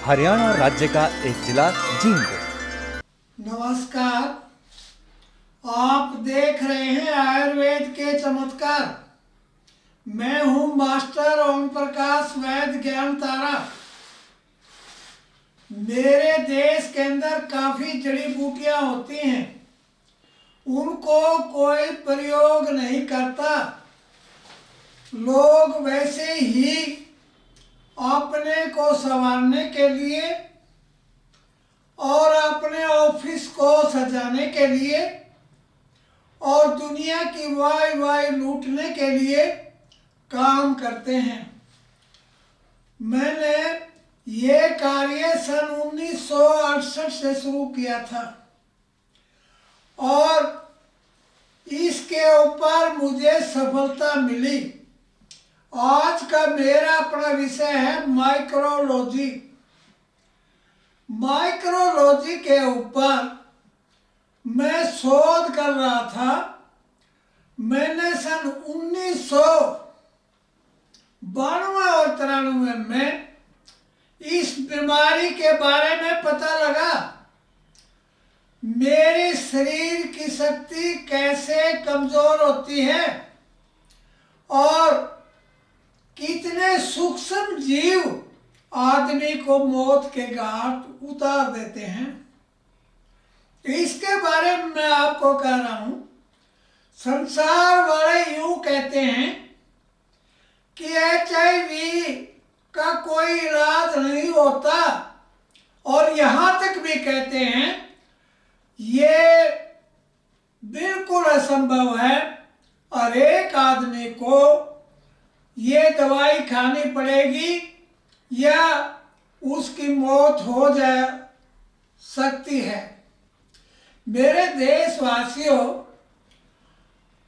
हरियाणा राज्य का एक जिला जींद। नमस्कार। आप देख रहे हैं आयुर्वेद के चमत्कार। मैं हूं मास्टर ओम प्रकाश वैद्य ज्ञान तारा। मेरे देश के अंदर काफी जड़ी बूटियां होती हैं, उनको कोई प्रयोग नहीं करता। लोग वैसे ही अपने को संवारने के लिए और अपने ऑफिस को सजाने के लिए और दुनिया की वाई लूटने के लिए काम करते हैं। मैंने ये कार्य सन 1968 से शुरू किया था और इसके ऊपर मुझे सफलता मिली। आज का मेरा अपना विषय है माइक्रोलॉजी। माइक्रोलॉजी के ऊपर मैं शोध कर रहा था। मैंने सन 1992 और 93 में इस बीमारी के बारे में पता लगा। मेरे शरीर की शक्ति कैसे कमजोर होती है और कितने सूक्ष्म जीव आदमी को मौत के घाट उतार देते हैं। इसके बारे में मैं आपको कह रहा हूं। संसार वाले यूं कहते हैं कि HIV का कोई इलाज नहीं होता और यहां तक भी कहते हैं ये बिल्कुल असंभव है और एक आदमी को ये दवाई खानी पड़ेगी या उसकी मौत हो जा सकती है। मेरे देशवासियों,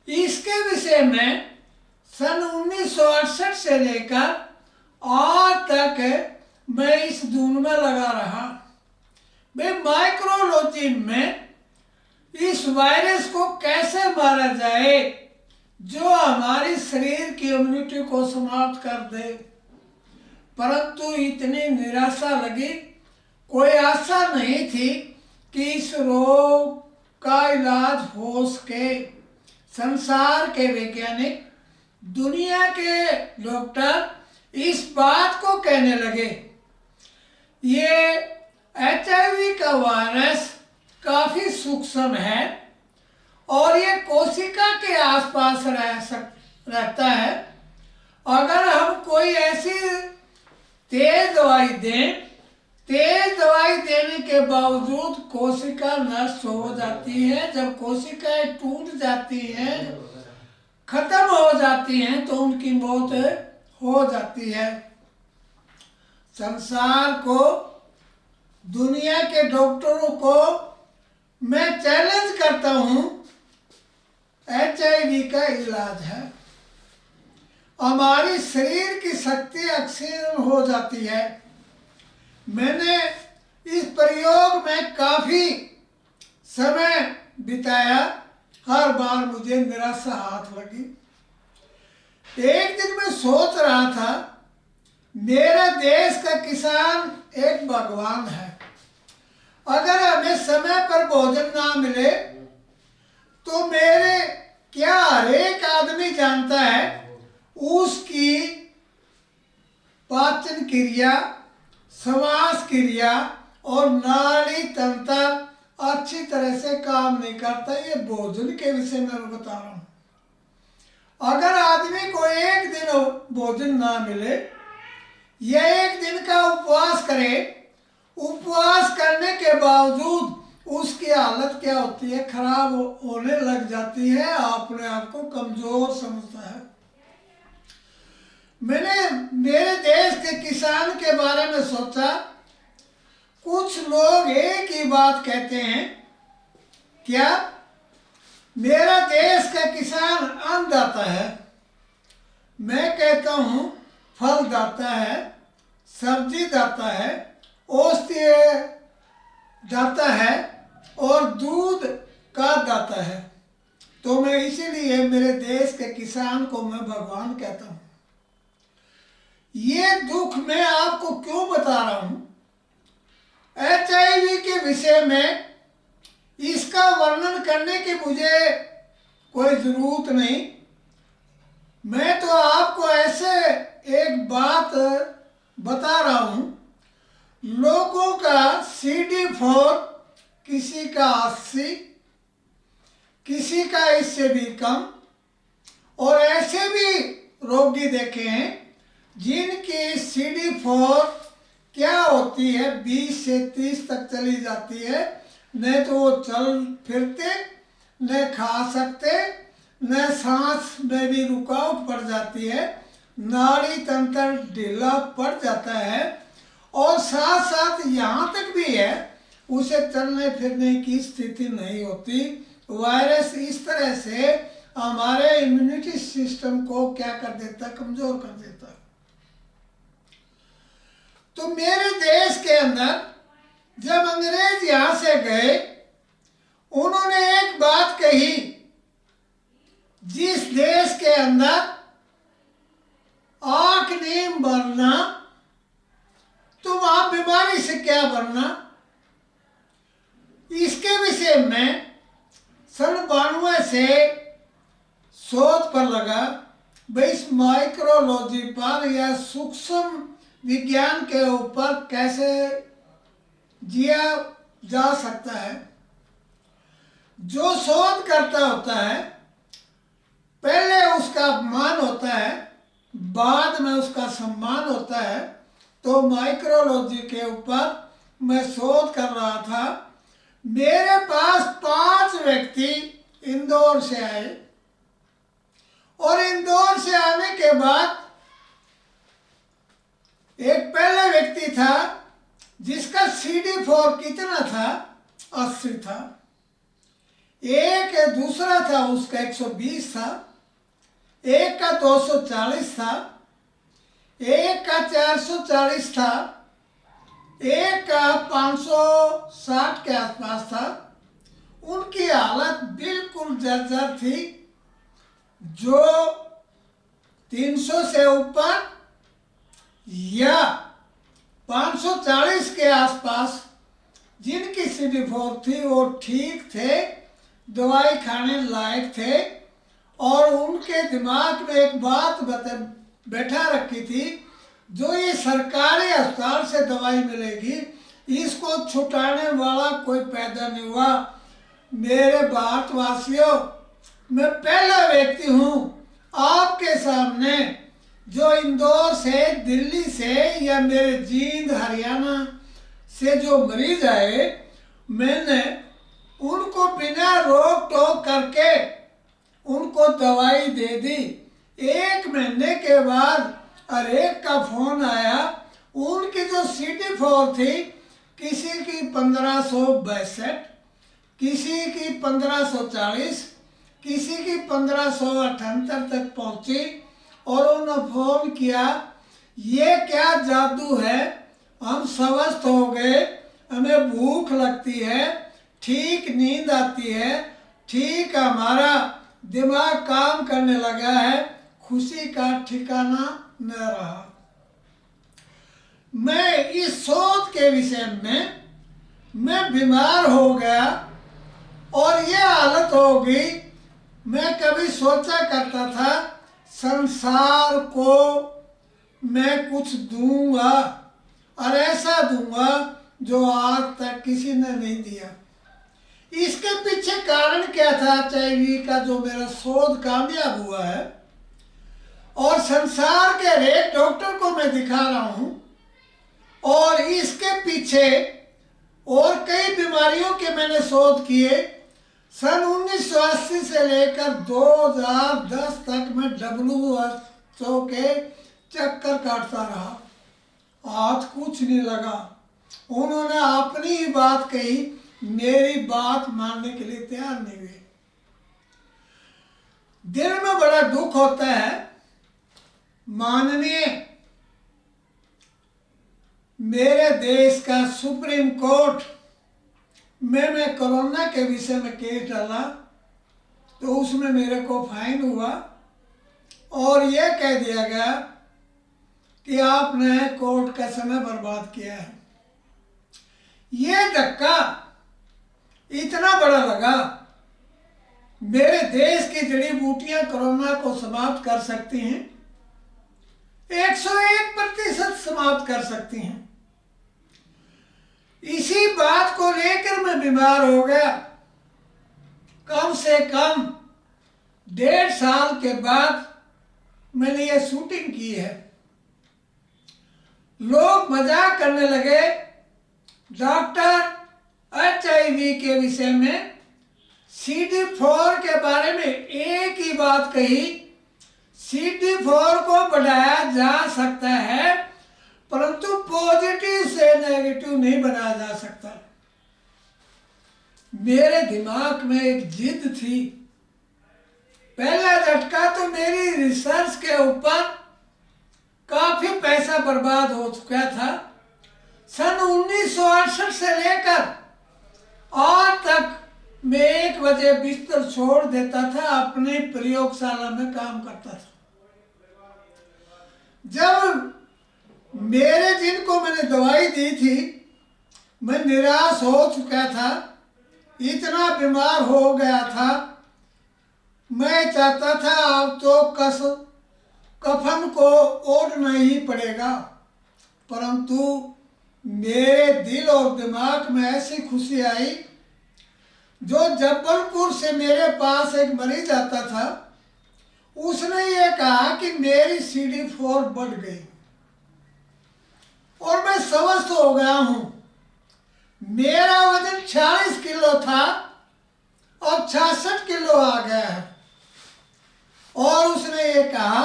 इसके विषय में सन 1968 से लेकर आज तक मैं इस धुन में लगा रहा। मैं माइक्रोलॉजी में इस वायरस को कैसे मारा जाए जो हमारी शरीर की इम्यूनिटी को समाप्त कर दे। परंतु इतनी निराशा लगी, कोई आशा नहीं थी कि इस रोग का इलाज हो सके। संसार के वैज्ञानिक, दुनिया के डॉक्टर इस बात को कहने लगे ये HIV का वायरस काफी सूक्ष्म है और ये कोशिका के आसपास रहता है। अगर हम कोई ऐसी तेज दवाई दें, तेज दवाई देने के बावजूद कोशिका नष्ट हो जाती है। जब कोशिकाएं टूट जाती हैं, खत्म हो जाती हैं, तो उनकी मौत हो जाती है। संसार को, दुनिया के डॉक्टरों को मैं चैलेंज करता हूं, HIV का इलाज है। हमारी शरीर की शक्ति अक्षीण हो जाती है। मैंने इस प्रयोग में काफी समय बिताया, हर बार मुझे निराशा हाथ लगी। एक दिन मैं सोच रहा था, मेरा देश का किसान एक भगवान है। अगर हमें समय पर भोजन ना मिले तो मेरे क्या हर एक आदमी जानता है उसकी पाचन क्रिया, श्वास क्रिया और नाड़ी तंत्र अच्छी तरह से काम नहीं करता। ये भोजन के विषय में मैं बता रहा हूं। अगर आदमी को एक दिन भोजन ना मिले या एक दिन का उपवास करे, उपवास करने के बावजूद उसकी हालत क्या होती है, खराब होने लग जाती है, अपने आप को कमजोर समझता है। मैंने मेरे देश के किसान के बारे में सोचा। कुछ लोग एक ही बात कहते हैं, क्या मेरा देश का किसान अन्नदाता है। मैं कहता हूं फल दाता है, सब्जी दाता है, औषधि दाता है और दूध का दाता है। तो मैं इसीलिए मेरे देश के किसान को मैं भगवान कहता हूं। ये दुख मैं आपको क्यों बता रहा हूं? विषय में इसका वर्णन करने की मुझे कोई जरूरत नहीं। मैं तो आपको ऐसे एक बात बता रहा हूं, लोगों का CD4 किसी का 80, किसी का इससे भी कम, और ऐसे भी रोगी देखे हैं जिनकी CD4 क्या होती है 20 से 30 तक चली जाती है। न तो वो चल फिरते, न खा सकते, न सांस में भी रुकावट पड़ जाती है, नाड़ी तंत्र ढीला पड़ जाता है, और साथ साथ यहाँ तक भी है उसे चलने फिरने की स्थिति नहीं होती। वायरस इस तरह से हमारे इम्यूनिटी सिस्टम को क्या कर देता है, कमजोर कर देता है। तो मेरे देश के अंदर जब अंग्रेज यहां से गए, उन्होंने एक बात कही, जिस देश के अंदर आंख नहीं मरना तो वहां बीमारी से क्या बनना। इसके विषय में सन 92 से शोध पर लगा, भाई इस माइक्रोलॉजी पर या सूक्ष्म विज्ञान के ऊपर कैसे जिया जा सकता है। जो शोध करता होता है पहले उसका अपमान होता है, बाद में उसका सम्मान होता है। तो माइक्रोलॉजी के ऊपर मैं शोध कर रहा था। मेरे पास 5 व्यक्ति इंदौर से आए, और इंदौर से आने के बाद एक पहला व्यक्ति था जिसका CD4 कितना था, 80 था। एक दूसरा था उसका 120 था, एक का 240 था, एक का 440 था, एक का 560 के आसपास था। उनकी हालत बिल्कुल जर्जर थी। जो 300 से ऊपर या 540 के आसपास जिनकी CD4 थी वो ठीक थे, दवाई खाने लायक थे, और उनके दिमाग में एक बात बैठा रखी थी, जो ये सरकारी अस्पताल से दवाई मिलेगी इसको छुटाने वाला कोई पैदा नहीं हुआ। मेरे भारतवासियों, मैं पहला व्यक्ति हूँ आपके सामने जो इंदौर से, दिल्ली से या मेरे जींद हरियाणा से जो मरीज आए, मैंने उनको बिना रोक टोक करके उनको दवाई दे दी। 1 महीने के बाद हर एक का फोन आया, उनकी जो CD4 थी किसी की 1562, किसी की 1540, किसी की 1578 तक पहुंची, और उन्होंने फोन किया, ये क्या जादू है, हम स्वस्थ हो गए, हमें भूख लगती है, ठीक नींद आती है, ठीक हमारा दिमाग काम करने लगा है, खुशी का ठिकाना न रहा। मैं इस शोध के विषय में मैं बीमार हो गया, और ये हालत हो गई। मैं कभी सोचा करता था संसार को मैं कुछ दूंगा, और ऐसा दूंगा जो आज तक किसी ने नहीं दिया। इसके पीछे कारण क्या था HIV का, जो मेरा शोध कामयाब हुआ है, और संसार के हर एक डॉक्टर को मैं दिखा रहा हूं, और इसके पीछे और कई बीमारियों के मैंने शोध किए। सन 1980 से लेकर 2010 तक मैं WHO के चक्कर काटता रहा, आज कुछ नहीं लगा। उन्होंने अपनी ही बात कही, मेरी बात मानने के लिए तैयार नहीं हुए। दिल में बड़ा दुख होता है। माननीय मेरे देश का सुप्रीम कोर्ट में मैं कोरोना के विषय में केस डाला, तो उसमें मेरे को फाइन हुआ, और यह कह दिया गया कि आपने कोर्ट का समय बर्बाद किया है। ये धक्का इतना बड़ा लगा। मेरे देश की जड़ी बूटियां कोरोना को समाप्त कर सकती हैं, 101% समाप्त कर सकती हैं। इसी बात को लेकर मैं बीमार हो गया। कम से कम 1.5 साल के बाद मैंने ये शूटिंग की है। लोग मजाक करने लगे। डॉक्टर HIV के विषय में CD4 के बारे में एक ही बात कही, CD4 को बढ़ाया जा सकता है परंतु पॉजिटिव से नेगेटिव नहीं बनाया जा सकता। मेरे दिमाग में एक जिद थी। पहला झटका तो मेरी रिसर्च के ऊपर काफी पैसा बर्बाद हो चुका था। सन 1968 से लेकर आज तक मैं 1 बजे बिस्तर छोड़ देता था, अपनी प्रयोगशाला में काम करता था। जब मेरे जिनको मैंने दवाई दी थी, मैं निराश हो चुका था, इतना बीमार हो गया था। मैं चाहता था अब तो कफन को ओढ़ना ही पड़ेगा, परंतु मेरे दिल और दिमाग में ऐसी खुशी आई। जो जबलपुर से मेरे पास एक मरीज आता था, उसने ये कहा कि मेरी CD4 बढ़ गई और मैं स्वस्थ हो गया हूं। मेरा वजन 46 किलो था और 66 किलो आ गया है। और उसने ये कहा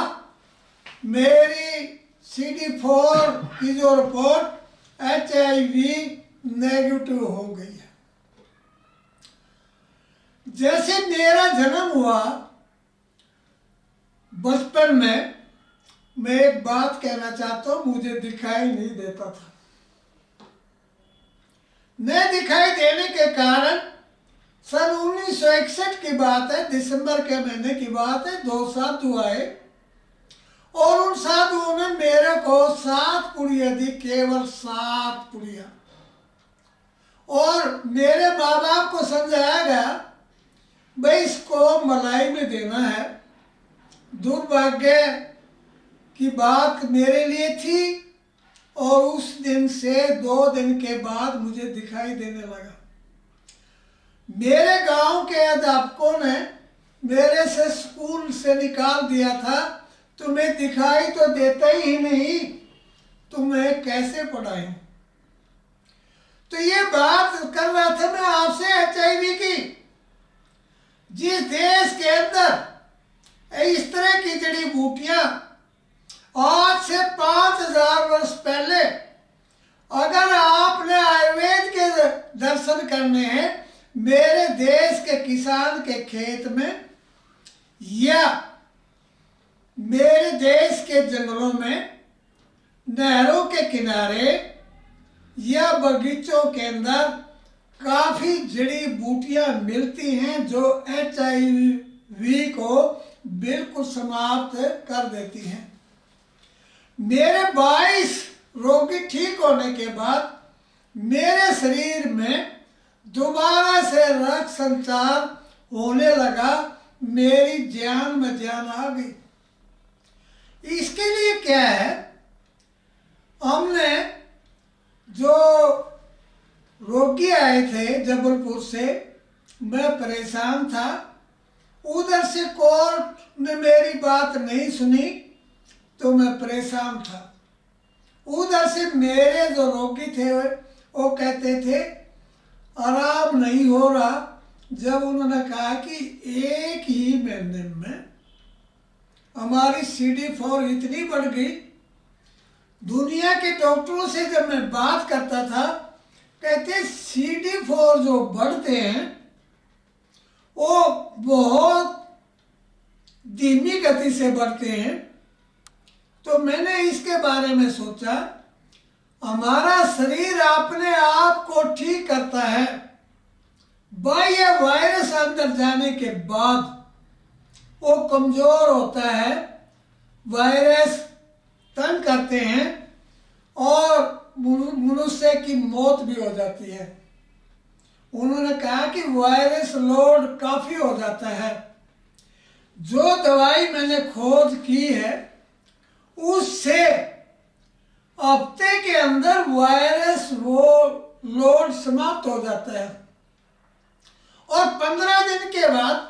मेरी CD4 की जो रिपोर्ट HIV नेगेटिव हो गई है। जैसे मेरा जन्म हुआ बचपन में, मैं एक बात कहना चाहता हूं, मुझे दिखाई नहीं देता था। न दिखाई देने के कारण सन 1961 की बात है, दिसंबर के महीने की बात है, 2 साधु आए और उन साधुओं ने मेरे को 7 पुड़िया दी, केवल 7 पुड़िया। और मेरे माँ बाप को समझाया गया भाई इसको मलाई में देना है। दुर्भाग्य की बात मेरे लिए थी और उस दिन से 2 दिन के बाद मुझे दिखाई देने लगा। मेरे गांव के अध्यापकों ने मेरे से स्कूल से निकाल दिया था, तुम्हें दिखाई तो देता ही नहीं, तुम्हें कैसे पढ़ाएं। तो ये बात कर रहा था मैं आपसे HIV की। जिस देश के अंदर इस तरह की जड़ी बूटियां आज से 5000 वर्ष पहले, अगर आपने आयुर्वेद के दर्शन करने हैं मेरे देश के किसान के खेत में या मेरे देश के जंगलों में, नहरों के किनारे या बगीचों के अंदर काफी जड़ी बूटियां मिलती हैं जो HIV को बिल्कुल समाप्त कर देती हैं। मेरे 22 रोगी ठीक होने के बाद मेरे शरीर में दोबारा से रक्त संचार होने लगा, मेरी जान में जान आ गई। इसके लिए क्या है, हमने जो रोगी आए थे जबलपुर से, मैं परेशान था, उधर से कोर्ट ने मेरी बात नहीं सुनी तो मैं परेशान था। उधर से मेरे जो रोगी थे वो कहते थे आराम नहीं हो रहा। जब उन्होंने कहा कि 1 ही महीने में हमारी CD4 इतनी बढ़ गई, दुनिया के डॉक्टरों से जब मैं बात करता था, कहते CD4 जो बढ़ते हैं वो बहुत धीमी गति से बढ़ते हैं। तो मैंने इसके बारे में सोचा, हमारा शरीर अपने आप को ठीक करता है, बाह्य वायरस अंदर जाने के बाद वो कमजोर होता है, वायरस तंग करते हैं और मनुष्य की मौत भी हो जाती है। उन्होंने कहा कि वायरस लोड काफ़ी हो जाता है। जो दवाई मैंने खोज की है उससे हफ्ते के अंदर वायरस वो लोड समाप्त हो जाता है और 15 दिन के बाद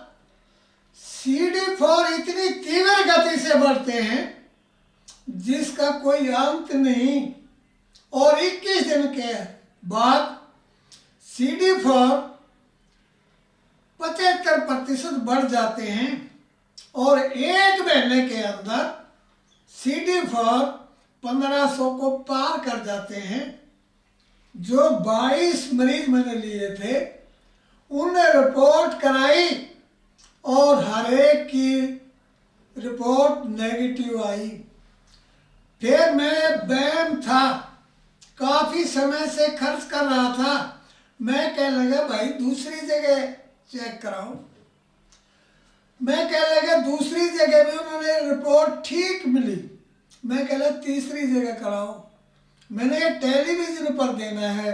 CD4 इतनी तीव्र गति से बढ़ते हैं जिसका कोई अंत नहीं और 21 दिन के बाद CD4 75% बढ़ जाते हैं और 1 महीने के अंदर CD4 1500 को पार कर जाते हैं। जो 22 मरीज मैंने लिए थे उन्हें रिपोर्ट कराई और हर एक की रिपोर्ट नेगेटिव आई। फिर मैं बैम था, काफ़ी समय से खर्च कर रहा था। मैं कह लगा भाई दूसरी जगह चेक कराओ। मैं कह लगा दूसरी जगह भी उन्होंने रिपोर्ट ठीक मिली। मैं कह लगा तीसरी जगह कराओ। मैंने ये टेलीविज़न पर देना है,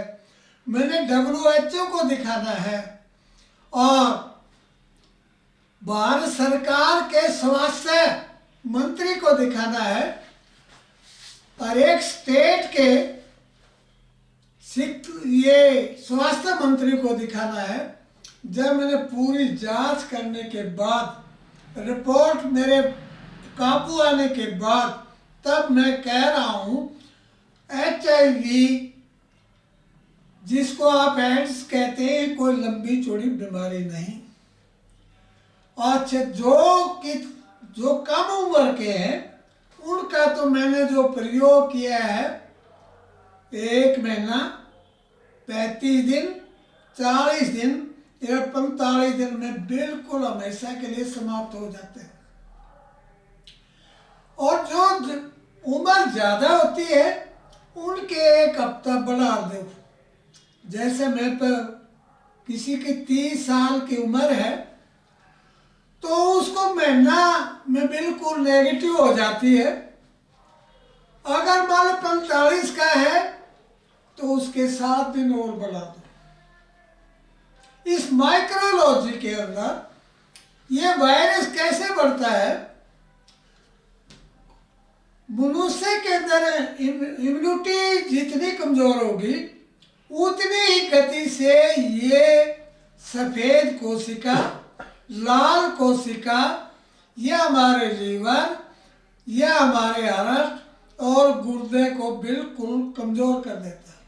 मैंने WHO को दिखाना है और भारत सरकार के स्वास्थ्य मंत्री को दिखाना है और एक स्टेट के ये स्वास्थ्य मंत्री को दिखाना है। जब मैंने पूरी जांच करने के बाद रिपोर्ट मेरे काबू आने के बाद तब मैं कह रहा हूँ HIV जिसको आप एड्स कहते हैं कोई लंबी चौड़ी बीमारी नहीं। अच्छा, जो कम उम्र के हैं उनका तो मैंने जो प्रयोग किया है 1 महीना, 35 दिन, 40 दिन या 45 दिन में बिल्कुल हमेशा के लिए समाप्त हो जाते हैं। और जो उम्र ज़्यादा होती है उनके 1 हफ्ता बढ़ा दो। जैसे मैं पर किसी की 30 साल की उम्र है तो उसको महीना में बिल्कुल नेगेटिव हो जाती है। अगर मान लो 45 का है तो उसके 7 दिन और बढ़ा दो। इस माइक्रोलॉजी के अंदर ये वायरस कैसे बढ़ता है, मनुष्य के अंदर इम्यूनिटी जितनी कमजोर होगी उतनी ही गति से ये सफेद कोशिका, लाल कोशिका या हमारे लीवर या हमारे हार्ट और गुर्दे को बिल्कुल कमजोर कर देता है।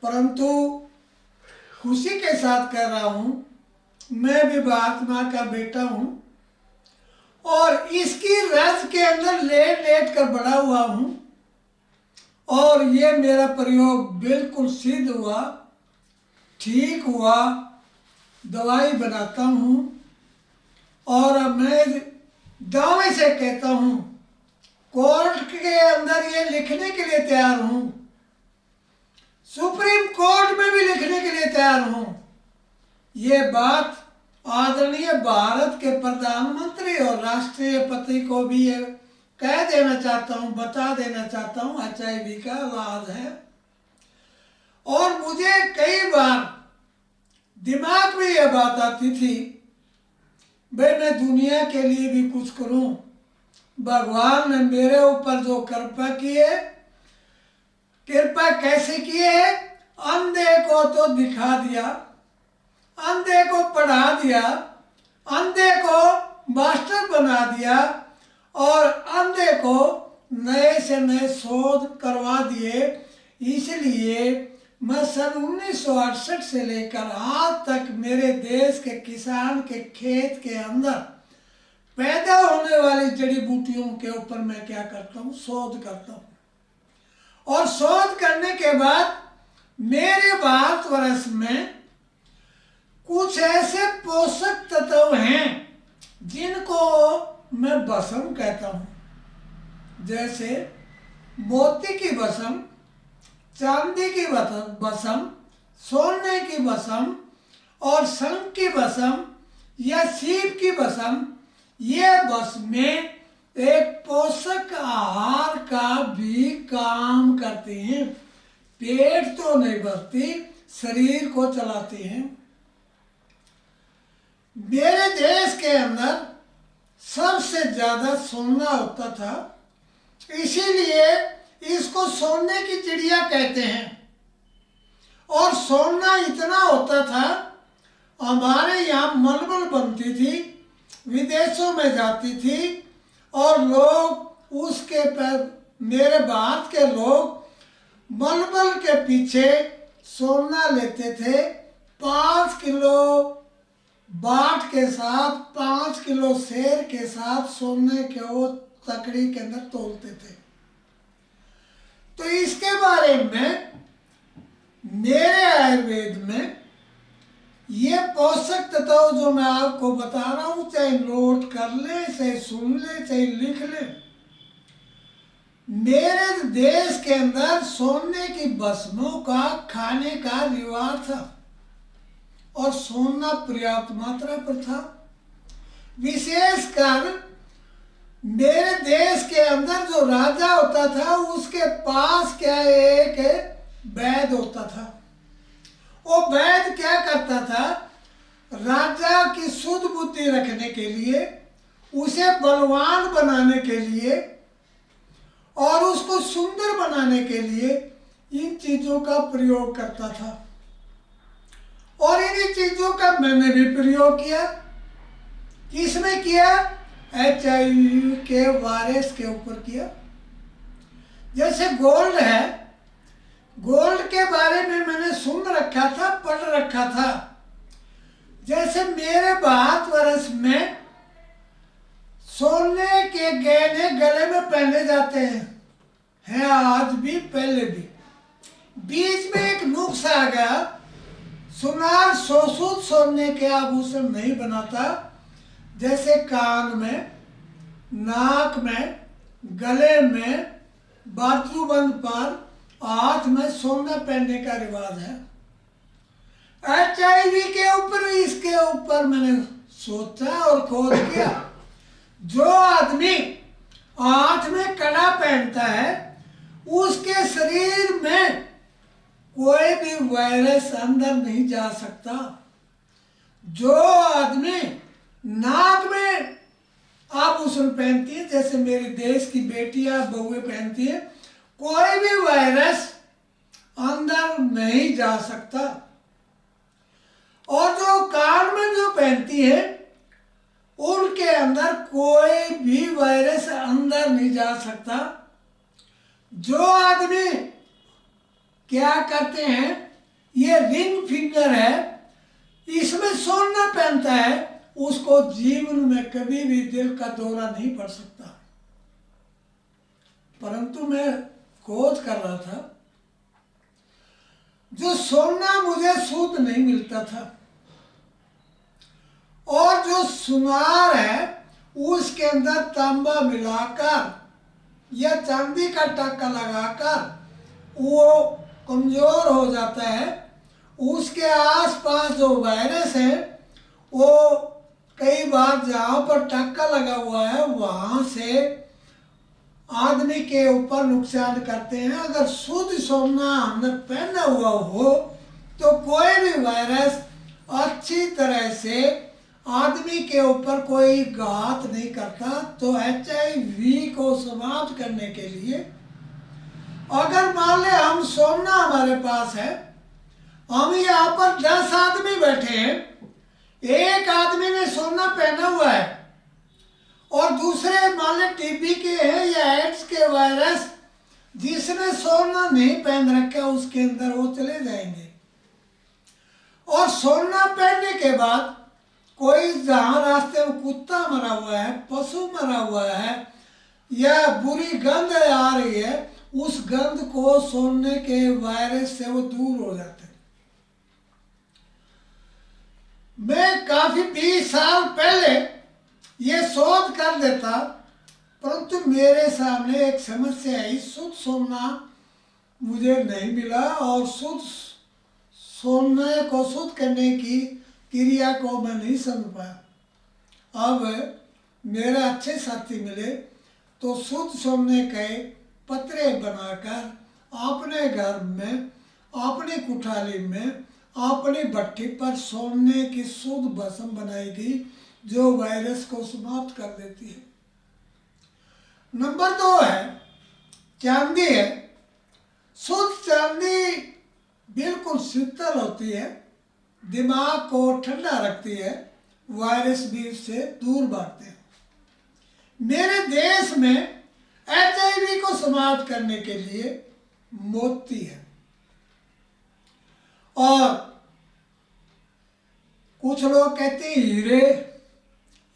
परंतु खुशी के साथ कह रहा हूं, मैं भी भारत माँ का बेटा हूं और इसकी रज के अंदर लेट लेट कर बड़ा हुआ हूं और ये मेरा प्रयोग बिल्कुल सिद्ध हुआ, ठीक हुआ। दवाई बनाता हूं और मैं दावे से कहता हूं, कोर्ट के अंदर ये लिखने के लिए तैयार हूं, सुप्रीम कोर्ट में भी लिखने के लिए तैयार हूं। ये बात आदरणीय भारत के प्रधानमंत्री और राष्ट्रपति को भी ये कह देना चाहता हूं, बता देना चाहता हूं HIV का इलाज है। और मुझे कई बार दिमाग में ये बात आती थी, भाई मैं दुनिया के लिए भी कुछ करूं। भगवान ने मेरे ऊपर जो कृपा की है, कृपा कैसे की है, अंधे को तो दिखा दिया, अंधे को पढ़ा दिया, अंधे को मास्टर बना दिया और अंधे को नए से नए शोध करवा दिए। इसलिए मैं सन 1968 से लेकर आज तक मेरे देश के किसान के खेत के अंदर पैदा होने वाली जड़ी बूटियों के ऊपर मैं क्या करता हूँ, शोध करता हूँ। और शोध करने के बाद मेरे भारतवर्ष में कुछ ऐसे पोषक तत्व हैं जिनको मैं भस्म कहता हूँ। जैसे मोती की भस्म, चांदी की भस्म, सोने की भस्म और शंख की भस्म या सीप की भस्म, ये भस्में एक पोषक आहार का भी काम करती हैं। पेट तो नहीं भरती शरीर को चलाती हैं। मेरे देश के अंदर सबसे ज्यादा सोना होता था, इसीलिए इसको सोने की चिड़िया कहते हैं। और सोना इतना होता था, हमारे यहाँ मलमल बनती थी, विदेशों में जाती थी, और लोग उसके पर, मेरे भारत के लोग मलमल के पीछे सोना लेते थे। 5 किलो बाट के साथ, 5 किलो शेर के साथ सोने के वो तकड़ी के अंदर तोलते थे। तो इसके बारे में मेरे आयुर्वेद में ये पोषक तत्व जो मैं आपको बता रहा हूं, चाहे नोट कर ले, चाहे सुन ले, चाहे लिख ले, मेरे देश के अंदर सोने की भस्मों का खाने का रिवाज था और सोना पर्याप्त मात्रा पर था। विशेषकर मेरे देश के अंदर जो राजा होता था, उसके पास क्या एक वैद होता था। वो वैद क्या करता था, राजा की शुद्ध बुद्धि रखने के लिए, उसे बलवान बनाने के लिए और उसको सुंदर बनाने के लिए इन चीजों का प्रयोग करता था। और इन चीजों का मैंने भी प्रयोग किया। किसमें किया? HIV के वायरस के ऊपर किया। जैसे गोल्ड है, गोल्ड के बारे में मैंने सुन रखा था, पढ़ रखा था। जैसे मेरे भारतवर्ष में सोने के गहने गले में पहने जाते हैं आज भी, पहले भी। बीच में एक नुक्स आ गया, सुनार शोषित सोने के आभूषण नहीं बनाता। जैसे कान में, नाक में, गले में, बाजूबंद पर, हाथ में सोना पहनने का रिवाज है। HIV के ऊपर, इसके ऊपर मैंने सोचा और खोज किया। जो आदमी हाथ में कड़ा पहनता है, उसके शरीर में कोई भी वायरस अंदर नहीं जा सकता। जो आदमी नाक में आभूषण पहनती है, जैसे मेरे देश की बेटियां बहुएं पहनती है, कोई भी वायरस अंदर नहीं जा सकता। और जो कान में जो पहनती है, उनके अंदर कोई भी वायरस अंदर नहीं जा सकता। जो आदमी क्या करते हैं, ये रिंग फिंगर है, इसमें सोना पहनता है, उसको जीवन में कभी भी दिल का दौरा नहीं पड़ सकता। परंतु मैं खोज कर रहा था, जो सोना मुझे शुद्ध नहीं मिलता था, और जो सुनार है उसके अंदर तांबा मिलाकर या चांदी का टाका लगाकर वो कमजोर हो जाता है। उसके आसपास जो वायरस है, वो कई बार जहाँ पर टाका लगा हुआ है वहाँ से आदमी के ऊपर नुकसान करते हैं। अगर शुद्ध सोना हमने पहना हुआ हो तो कोई भी वायरस अच्छी तरह से आदमी के ऊपर कोई घात नहीं करता। तो HIV को समाप्त करने के लिए, अगर मान ले हम सोना हमारे पास है, हम यहाँ पर 10 आदमी बैठे हैं, एक आदमी ने सोना पहना हुआ है और दूसरे मान ले TB के हैं या एड्स के वायरस, जिसने सोना नहीं पहन रखा उसके अंदर वो चले जाएंगे। और सोना पहनने के बाद कोई जहाँ रास्ते में कुत्ता मरा हुआ है, पशु मरा हुआ है, या बुरी गंध आ रही है, उस गंध को सोने के वायरस से वो दूर हो जाते हैं। मैं काफी 20 साल पहले ये शोध कर देता, परंतु मेरे सामने एक समस्या आई, शुद्ध सोना मुझे नहीं मिला और शुद्ध सोने को शुद्ध करने की क्रिया को मैं नहीं समझ पाया। अब मेरे अच्छे साथी मिले तो शुद्ध सोने के पतरे बनाकर अपने घर में अपनी कुठाली में अपनी भट्ठी पर सोने की शुद्ध भस्म बनाएगी जो वायरस को समाप्त कर देती है। नंबर 2 है चांदी है। शुद्ध चांदी बिल्कुल शीतल होती है, दिमाग को ठंडा रखती है, वायरस भी इससे दूर भागते हैं। मेरे देश में HIV को समाप्त करने के लिए मोती है। और कुछ लोग कहते हैं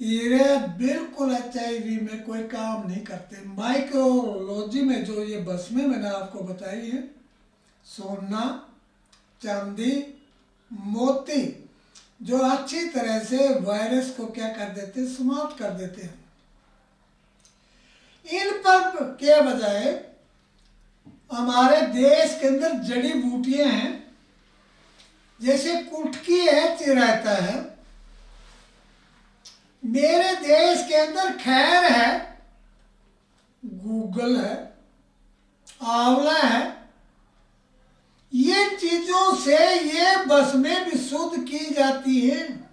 हीरे बिल्कुल HIV में कोई काम नहीं करते। माइक्रोलॉजी में जो ये भस्में मैंने आपको बताई है, सोना, चांदी, मोती, जो अच्छी तरह से वायरस को क्या कर देते हैं, समाप्त कर देते हैं। इन पर के बजाय हमारे देश के अंदर जड़ी बूटियां हैं, जैसे कुटकी है, चिरायता है। मेरे देश के अंदर खैर है, गूगल है, आंवला है। ये चीजों से ये भस्में भी शुद्ध की जाती हैं।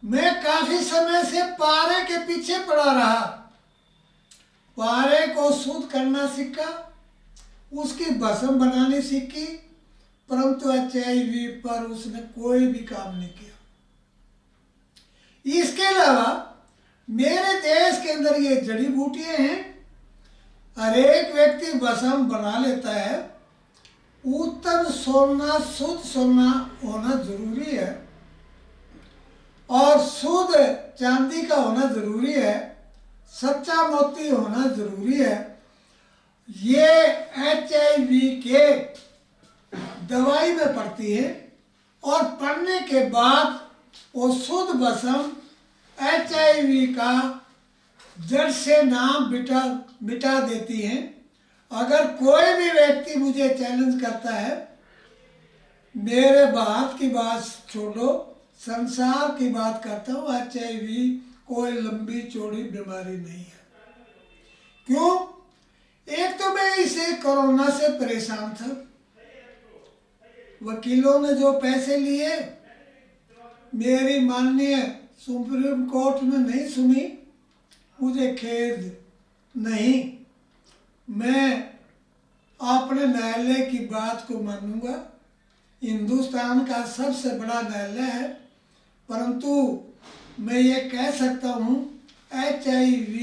मैं काफी समय से पारे के पीछे पड़ा रहा, पारे को शुद्ध करना सीखा, उसकी भस्म बनानी सीखी, परंतु HIV पर उसने कोई भी काम नहीं किया। इसके अलावा मेरे देश के अंदर ये जड़ी बूटियां हैं, हर एक व्यक्ति भस्म बना लेता है। उत्तम सोना, शुद्ध सोना होना जरूरी है और शुद्ध चांदी का होना जरूरी है, सच्चा मोती होना जरूरी है। ये HIV के दवाई में पड़ती है और पढ़ने के बाद वो शुद्ध भस्म HIV का जड़ से नाम मिटा देती है। अगर कोई भी व्यक्ति मुझे चैलेंज करता है, मेरे भारत की बात छोड़ो, संसार की बात करता हूँ, HIV कोई लंबी चौड़ी बीमारी नहीं है। क्यों? एक तो मैं इसे कोरोना से परेशान था, वकीलों ने जो पैसे लिए मेरी माननीय सुप्रीम कोर्ट में नहीं सुनी, मुझे खेद नहीं, मैं अपने न्यायालय की बात को मानूंगा। हिंदुस्तान का सबसे बड़ा न्यायालय है, परंतु मैं ये कह सकता हूँ HIV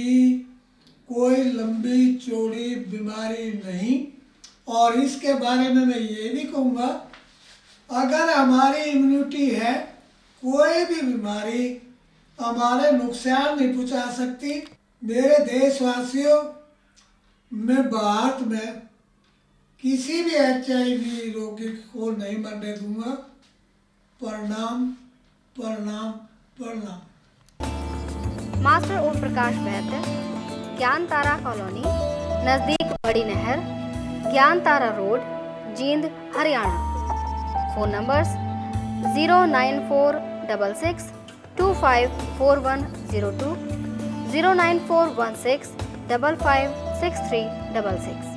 कोई लंबी चौड़ी बीमारी नहीं। और इसके बारे में मैं ये भी कहूँगा, अगर हमारी इम्यूनिटी है, कोई भी बीमारी हमारे नुकसान नहीं पहुँचा सकती। मेरे देशवासियों, मैं भारत में किसी भी HIV रोगी को नहीं मरने दूंगा। प्रणाम प्रणाम प्रणाम। मास्टर ओम प्रकाश वैद्य, ज्ञान तारा कॉलोनी, नज़दीक बड़ी नहर, Gyan Tara road, Jind, Haryana. Phone numbers 09466 254102, 09416 556366।